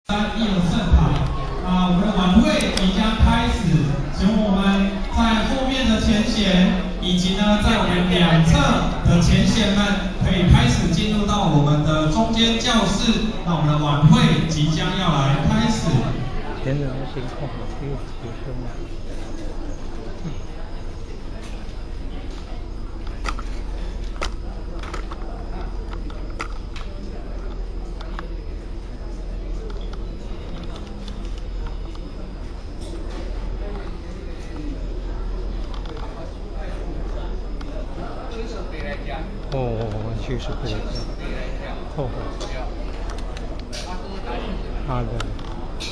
一有盛牌我们的晚会即将开始，请我们在后面的前贤，以及呢在我们两侧的前贤们，可以开始进入到我们的中间教室。那我们的晚会即将要来开始。前人的情况可以提升吗？确实不一样。哦，好的，行。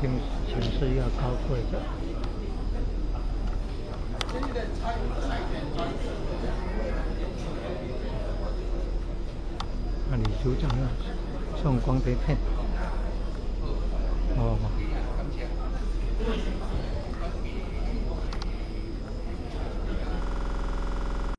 请示要高贵的。那你组长呢？送光碟片。哦。